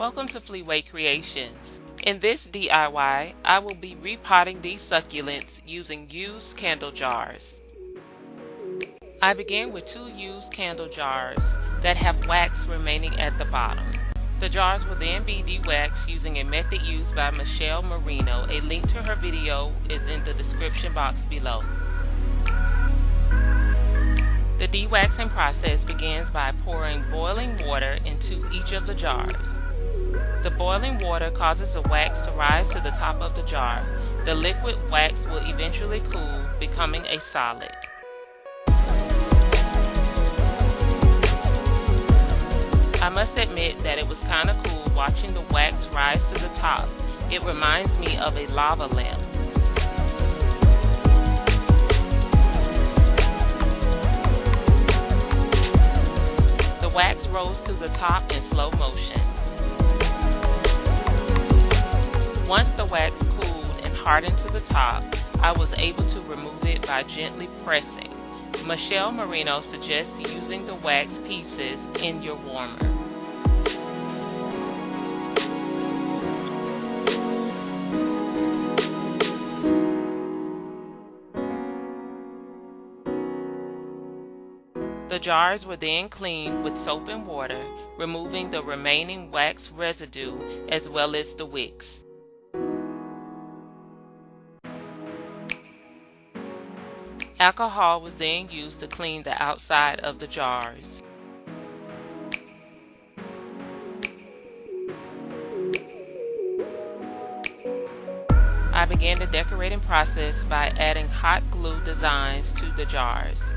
Welcome to Fleeway Creations. In this DIY, I will be repotting these succulents using used candle jars. I began with 2 used candle jars that have wax remaining at the bottom. The jars will then be de-waxed using a method used by Marino. A link to her video is in the description box below. The de-waxing process begins by pouring boiling water into each of the jars. The boiling water causes the wax to rise to the top of the jar. The liquid wax will eventually cool, becoming a solid. I must admit that it was kinda cool watching the wax rise to the top. It reminds me of a lava lamp. The wax rose to the top in slow motion. Once the wax cooled and hardened to the top, I was able to remove it by gently pressing. Marino suggests using the wax pieces in your warmer. The jars were then cleaned with soap and water, removing the remaining wax residue as well as the wicks. Alcohol was then used to clean the outside of the jars. I began the decorating process by adding hot glue designs to the jars.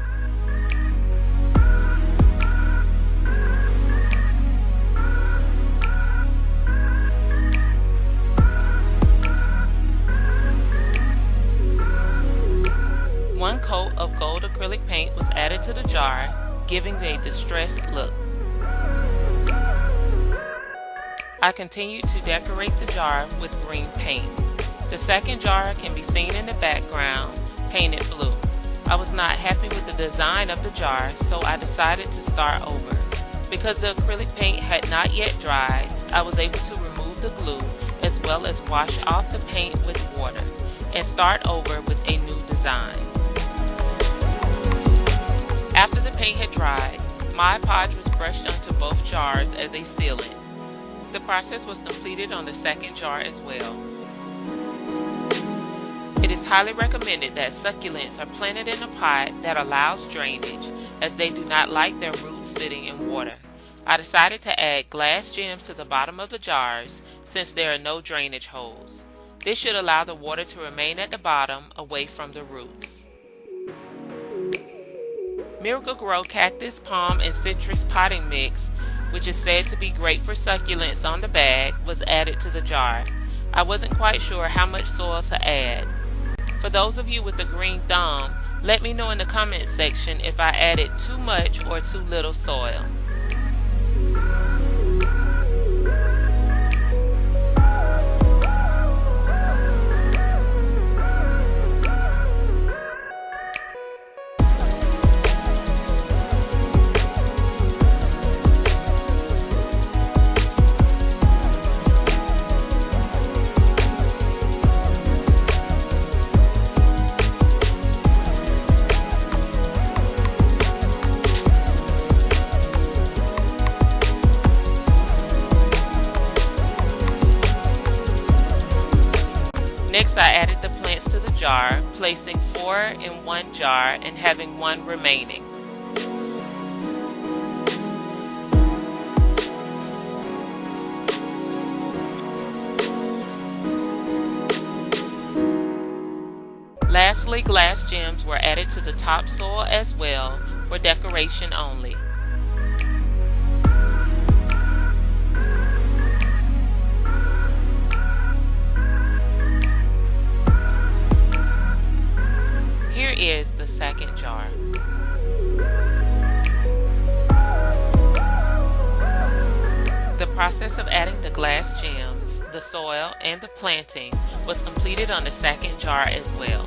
One coat of gold acrylic paint was added to the jar, giving a distressed look. I continued to decorate the jar with green paint. The second jar can be seen in the background, painted blue. I was not happy with the design of the jar, so I decided to start over. Because the acrylic paint had not yet dried, I was able to remove the glue as well as wash off the paint with water and start over with a new design. After the paint had dried, my Podge was brushed onto both jars as a sealant. The process was completed on the second jar as well. It is highly recommended that succulents are planted in a pot that allows drainage, as they do not like their roots sitting in water. I decided to add glass gems to the bottom of the jars since there are no drainage holes. This should allow the water to remain at the bottom away from the roots. Miracle-Gro cactus, palm, and citrus potting mix, which is said to be great for succulents on the bag, was added to the jar. I wasn't quite sure how much soil to add. For those of you with the green thumb, let me know in the comment section if I added too much or too little soil. Next, I added the plants to the jar, placing 4 in one jar and having 1 remaining. Lastly, glass gems were added to the topsoil as well for decoration only. Here is the second jar. The process of adding the glass gems, the soil, and the planting was completed on the second jar as well.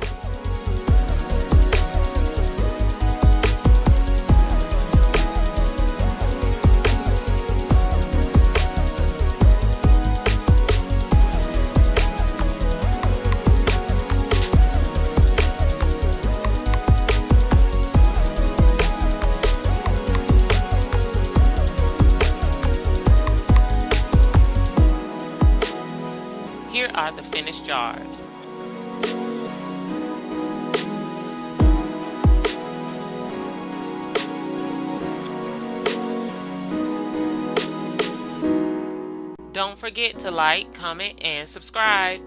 here are the finished jars. Don't forget to like, comment, and subscribe.